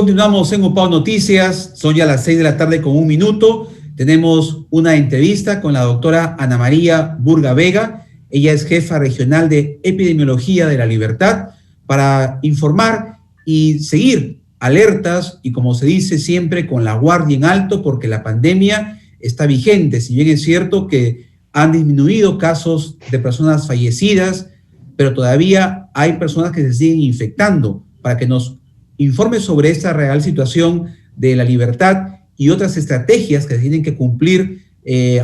Continuamos en UPAO Noticias, son ya las 6 de la tarde con 1 minuto. Tenemos una entrevista con la doctora Ana María Burga Vega. Ella es jefa regional de Epidemiología de La Libertad, para informar y seguir alertas y, como se dice siempre, con la guardia en alto, porque la pandemia está vigente. Si bien es cierto que han disminuido casos de personas fallecidas, pero todavía hay personas que se siguen infectando. Para que nos informe sobre esta real situación de La Libertad y otras estrategias que se tienen que cumplir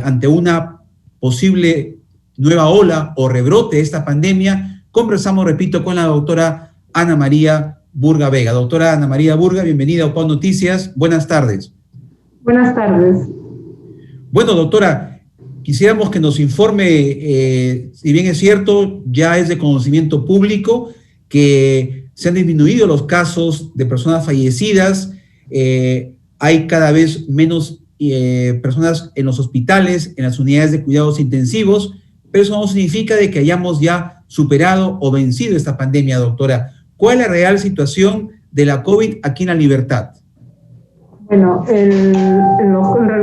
ante una posible nueva ola o rebrote de esta pandemia, conversamos, repito, con la doctora Ana María Burga Vega. Doctora Ana María Burga, bienvenida a UPAO Noticias. Buenas tardes. Buenas tardes. Bueno, doctora, quisiéramos que nos informe, si bien es cierto, ya es de conocimiento público que se han disminuido los casos de personas fallecidas, hay cada vez menos personas en los hospitales, en las unidades de cuidados intensivos, pero eso no significa de que hayamos ya superado o vencido esta pandemia, doctora. ¿Cuál es la real situación de la COVID aquí en La Libertad? Bueno,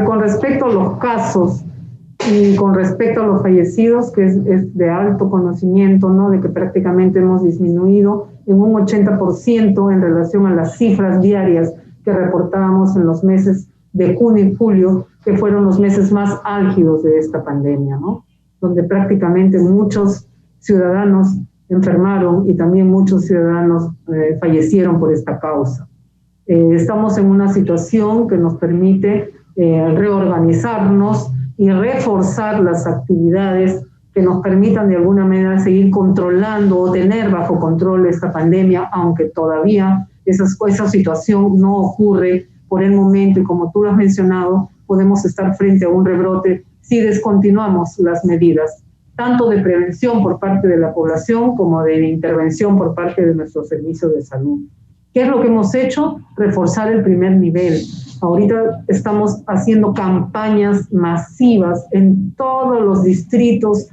con respecto a los casos y con respecto a los fallecidos, que es de alto conocimiento, ¿no?, de que prácticamente hemos disminuido en un 80% en relación a las cifras diarias que reportábamos en los meses de junio y julio, que fueron los meses más álgidos de esta pandemia, ¿no?, donde prácticamente muchos ciudadanos enfermaron y también muchos ciudadanos fallecieron por esta causa. Estamos en una situación que nos permite reorganizarnos y reforzar las actividades que nos permitan de alguna manera seguir controlando o tener bajo control esta pandemia, aunque todavía esa situación no ocurre por el momento, y como tú lo has mencionado, podemos estar frente a un rebrote si descontinuamos las medidas, tanto de prevención por parte de la población como de intervención por parte de nuestros servicios de salud. ¿Qué es lo que hemos hecho? Reforzar el primer nivel. Ahorita estamos haciendo campañas masivas en todos los distritos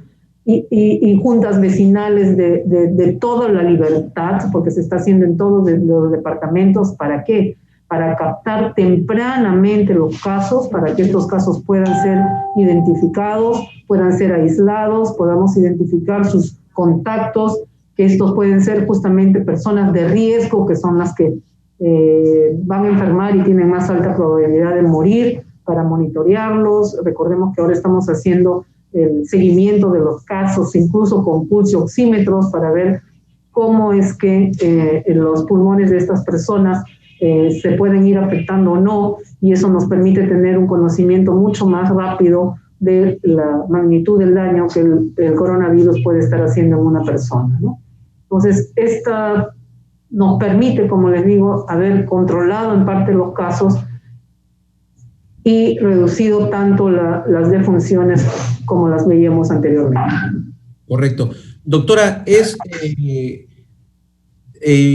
y juntas vecinales de toda La Libertad, porque se está haciendo en todos los departamentos. ¿Para qué? Para captar tempranamente los casos, para que estos casos puedan ser identificados, puedan ser aislados, podamos identificar sus contactos, que estos pueden ser justamente personas de riesgo, que son las que van a enfermar y tienen más alta probabilidad de morir, para monitorearlos. Recordemos que ahora estamos haciendo el seguimiento de los casos, incluso con pulso-oxímetros, para ver cómo es que los pulmones de estas personas se pueden ir afectando o no, y eso nos permite tener un conocimiento mucho más rápido de la magnitud del daño que el coronavirus puede estar haciendo en una persona, ¿no? Entonces, esta nos permite, como les digo, haber controlado en parte los casos y reducido tanto las defunciones como las veíamos anteriormente. Correcto. Doctora, es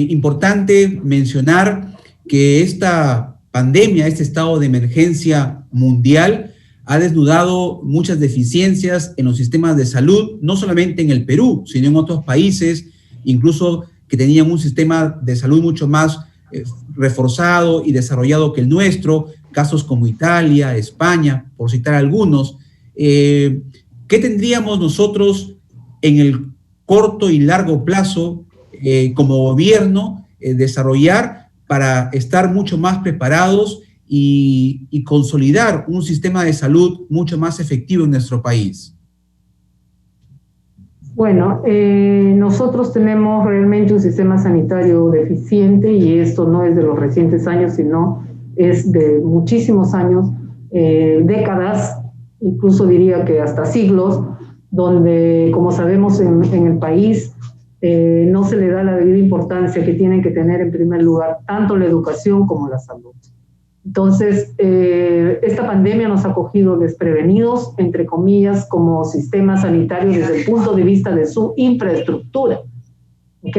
importante mencionar que esta pandemia, este estado de emergencia mundial, ha desnudado muchas deficiencias en los sistemas de salud, no solamente en el Perú, sino en otros países, incluso que tenían un sistema de salud mucho más reforzado y desarrollado que el nuestro, casos como Italia, España, por citar algunos. ¿Qué tendríamos nosotros en el corto y largo plazo como gobierno desarrollar para estar mucho más preparados y consolidar un sistema de salud mucho más efectivo en nuestro país? Bueno, nosotros tenemos realmente un sistema sanitario deficiente, y esto no es de los recientes años, sino es de muchísimos años, décadas, incluso diría que hasta siglos, donde, como sabemos, en el país no se le da la debida importancia que tienen que tener en primer lugar tanto la educación como la salud. Entonces, esta pandemia nos ha cogido desprevenidos, entre comillas, como sistema sanitario desde el punto de vista de su infraestructura, ¿ok?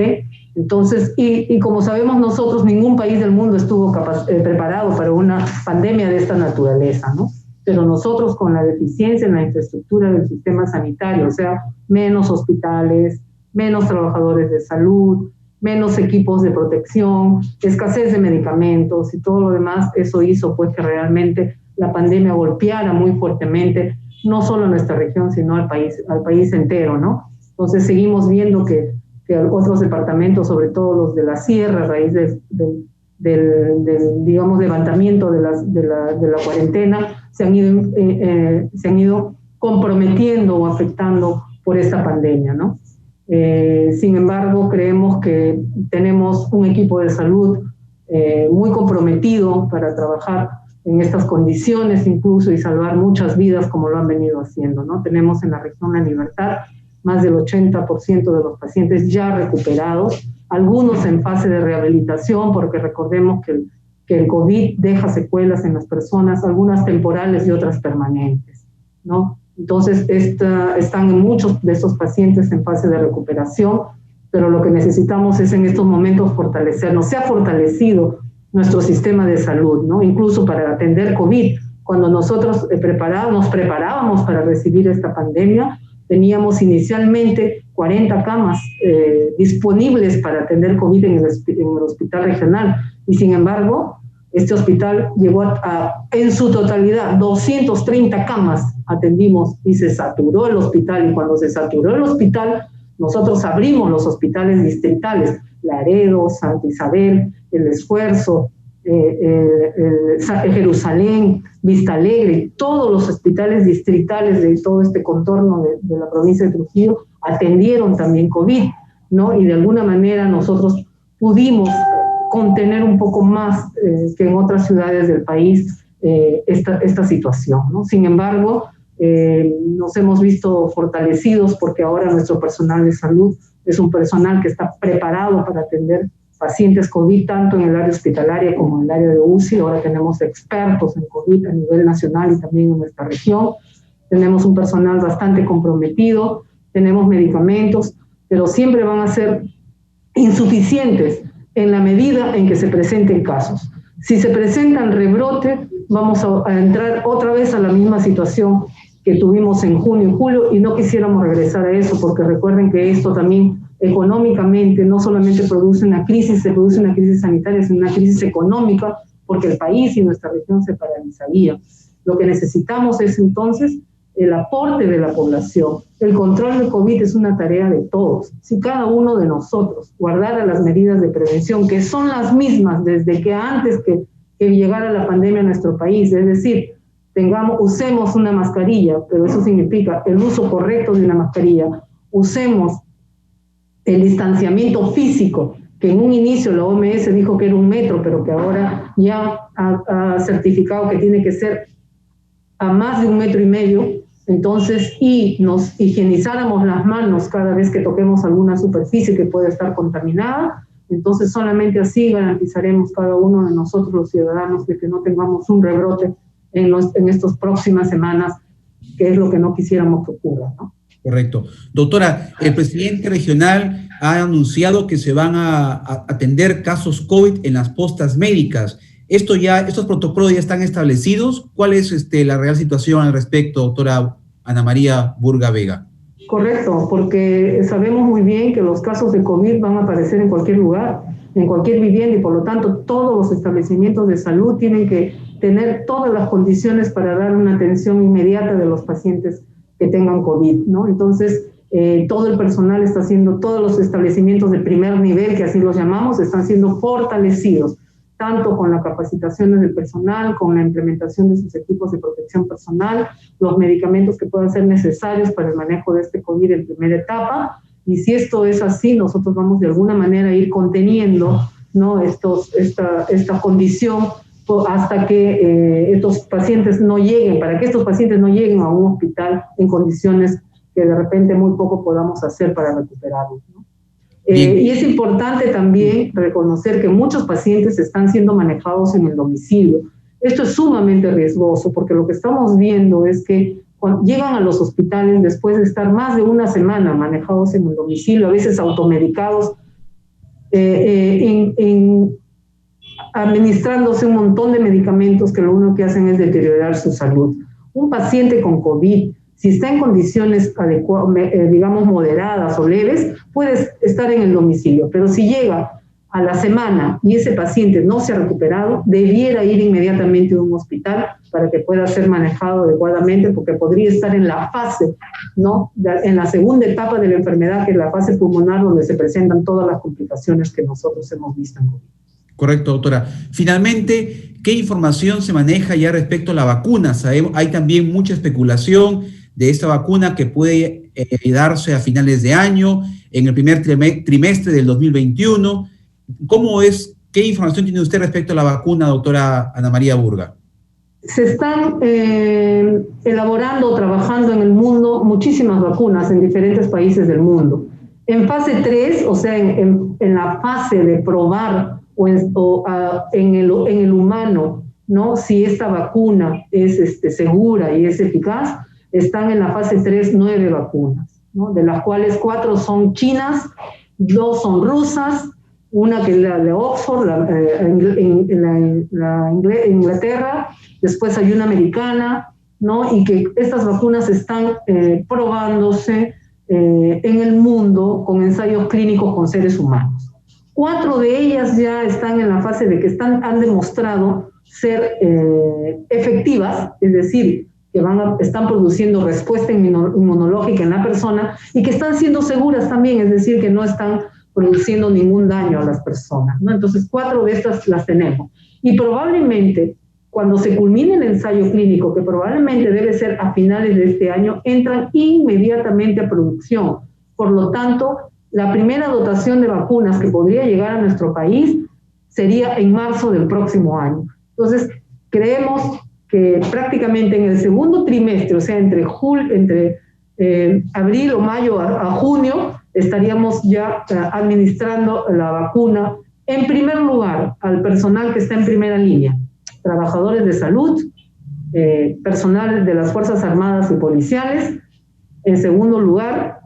Entonces, y como sabemos nosotros, ningún país del mundo estuvo preparado para una pandemia de esta naturaleza, ¿no? Pero nosotros, con la deficiencia en la infraestructura del sistema sanitario, o sea, menos hospitales, menos trabajadores de salud, menos equipos de protección, escasez de medicamentos y todo lo demás. Eso hizo pues que realmente la pandemia golpeara muy fuertemente, no solo a nuestra región, sino al país entero, ¿no? Entonces seguimos viendo que otros departamentos, sobre todo los de la sierra, a raíz del digamos, levantamiento de la cuarentena, se han ido comprometiendo o afectando por esta pandemia, ¿no? Sin embargo, creemos que tenemos un equipo de salud muy comprometido para trabajar en estas condiciones incluso y salvar muchas vidas como lo han venido haciendo, ¿no? Tenemos en la región La Libertad más del 80% de los pacientes ya recuperados, algunos en fase de rehabilitación, porque recordemos que el COVID deja secuelas en las personas, algunas temporales y otras permanentes, ¿no? Entonces, están muchos de estos pacientes en fase de recuperación, pero lo que necesitamos es en estos momentos fortalecernos. Se ha fortalecido nuestro sistema de salud, ¿no? Incluso para atender COVID. Cuando nosotros nos preparábamos para recibir esta pandemia, teníamos inicialmente 40 camas disponibles para atender COVID en el hospital regional. Y sin embargo, este hospital llegó en su totalidad, 230 camas atendimos y se saturó el hospital. Y cuando se saturó el hospital, nosotros abrimos los hospitales distritales, Laredo, Santa Isabel, El Esfuerzo, Jerusalén, Vista Alegre, todos los hospitales distritales de todo este contorno de la provincia de Trujillo atendieron también COVID, ¿no? Y de alguna manera nosotros pudimos contener un poco más que en otras ciudades del país esta situación, ¿no? Sin embargo, nos hemos visto fortalecidos porque ahora nuestro personal de salud es un personal que está preparado para atender pacientes COVID tanto en el área hospitalaria como en el área de UCI. Ahora tenemos expertos en COVID a nivel nacional y también en nuestra región. Tenemos un personal bastante comprometido, tenemos medicamentos, pero siempre van a ser insuficientes en la medida en que se presenten casos. Si se presentan rebrotes, vamos a entrar otra vez a la misma situación que tuvimos en junio y julio, y no quisiéramos regresar a eso, porque recuerden que esto también económicamente no solamente produce una crisis, se produce una crisis sanitaria, sino una crisis económica, porque el país y nuestra región se paralizaría. Lo que necesitamos es entonces el aporte de la población. El control del COVID es una tarea de todos. Si cada uno de nosotros guardara las medidas de prevención, que son las mismas desde que antes que llegara la pandemia a nuestro país, es decir, usemos una mascarilla, pero eso significa el uso correcto de una mascarilla, usemos el distanciamiento físico, que en un inicio la OMS dijo que era 1 metro, pero que ahora ya ha certificado que tiene que ser a más de 1,5 metros. Entonces, y nos higienizáramos las manos cada vez que toquemos alguna superficie que pueda estar contaminada, entonces solamente así garantizaremos cada uno de nosotros los ciudadanos de que no tengamos un rebrote en estas próximas semanas, que es lo que no quisiéramos que ocurra, ¿no? Correcto. Doctora, el presidente regional ha anunciado que se van a atender casos COVID en las postas médicas. ¿Estos protocolos ya están establecidos? ¿Cuál es la real situación al respecto, doctora Ana María Burga Vega? Correcto, porque sabemos muy bien que los casos de COVID van a aparecer en cualquier lugar, en cualquier vivienda, y por lo tanto todos los establecimientos de salud tienen que tener todas las condiciones para dar una atención inmediata de los pacientes que tengan COVID, ¿no? Entonces, todo el personal está haciendo, todos los establecimientos de primer nivel, que así los llamamos, están siendo fortalecidos, tanto con las capacitaciones del personal, con la implementación de sus equipos de protección personal, los medicamentos que puedan ser necesarios para el manejo de este COVID en primera etapa. Y si esto es así, nosotros vamos de alguna manera a ir conteniendo, ¿no?, esta condición hasta que estos pacientes no lleguen, para que estos pacientes no lleguen a un hospital en condiciones que de repente muy poco podamos hacer para recuperarlos, ¿no? Y es importante también reconocer que muchos pacientes están siendo manejados en el domicilio. Esto es sumamente riesgoso, porque lo que estamos viendo es que cuando llegan a los hospitales después de estar más de 1 semana manejados en el domicilio, a veces automedicados, administrándose un montón de medicamentos que lo único que hacen es deteriorar su salud. Un paciente con COVID si está en condiciones digamos moderadas o leves, puede estar en el domicilio, pero si llega a la semana y ese paciente no se ha recuperado, debiera ir inmediatamente a un hospital para que pueda ser manejado adecuadamente, porque podría estar en la fase, ¿no?, en la segunda etapa de la enfermedad, que es la fase pulmonar, donde se presentan todas las complicaciones que nosotros hemos visto en COVID. Correcto, doctora. Finalmente, ¿qué información se maneja ya respecto a la vacuna? Sabemos, hay también mucha especulación de esta vacuna que puede darse a finales de año, en el primer trimestre del 2021. ¿Qué información tiene usted respecto a la vacuna, doctora Ana María Burga? Se están elaborando, trabajando en el mundo muchísimas vacunas en diferentes países del mundo. En fase 3, o sea, en la fase de probar en el humano, ¿no?, si esta vacuna es segura y es eficaz, están en la fase 3 9 vacunas, ¿no?, de las cuales 4 son chinas, 2 son rusas, una que es la de Oxford, en Inglaterra, después hay una americana, ¿no?, y que estas vacunas están probándose en el mundo con ensayos clínicos con seres humanos. 4 de ellas ya están en la fase de que han demostrado ser efectivas, es decir, que están produciendo respuesta inmunológica en la persona y que están siendo seguras también, es decir, que no están produciendo ningún daño a las personas, ¿no? Entonces, 4 de estas las tenemos. Y probablemente, cuando se culmine el ensayo clínico, que probablemente debe ser a finales de este año, entran inmediatamente a producción. Por lo tanto, la primera dotación de vacunas que podría llegar a nuestro país sería en marzo del próximo año. Entonces, creemos que prácticamente en el segundo trimestre, o sea, entre abril o mayo a junio, estaríamos ya administrando la vacuna, en primer lugar, al personal que está en primera línea, trabajadores de salud, personal de las Fuerzas Armadas y policiales. En segundo lugar,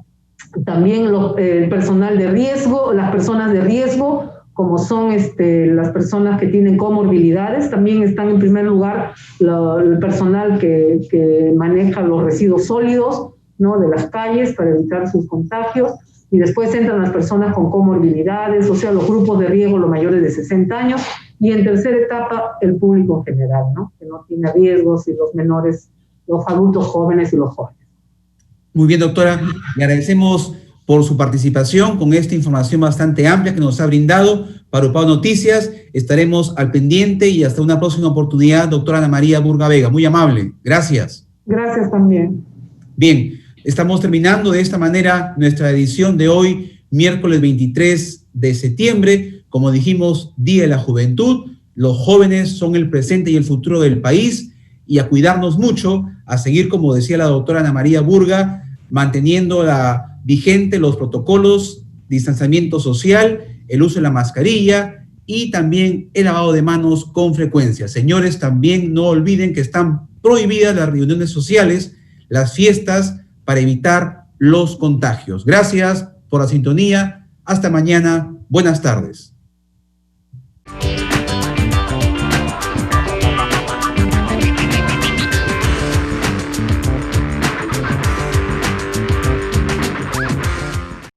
también el personal de riesgo, las personas de riesgo, como son las personas que tienen comorbilidades. También están en primer lugar el personal que maneja los residuos sólidos, ¿no?, de las calles para evitar sus contagios. Y después entran las personas con comorbilidades, o sea, los grupos de riesgo, los mayores de 60 años, y en tercera etapa, el público en general, ¿no?, que no tiene riesgos, y los menores, los adultos jóvenes y los jóvenes. Muy bien, doctora, le agradecemos por su participación con esta información bastante amplia que nos ha brindado para UPAO Noticias. Estaremos al pendiente y hasta una próxima oportunidad, doctora Ana María Burga Vega. Muy amable. Gracias. Gracias también. Bien. Estamos terminando de esta manera nuestra edición de hoy, miércoles 23 de septiembre. Como dijimos, Día de la Juventud. Los jóvenes son el presente y el futuro del país, y a cuidarnos mucho, a seguir, como decía la doctora Ana María Burga, manteniendo vigente los protocolos, distanciamiento social, el uso de la mascarilla y también el lavado de manos con frecuencia. Señores, también no olviden que están prohibidas las reuniones sociales, las fiestas, para evitar los contagios. Gracias por la sintonía. Hasta mañana. Buenas tardes.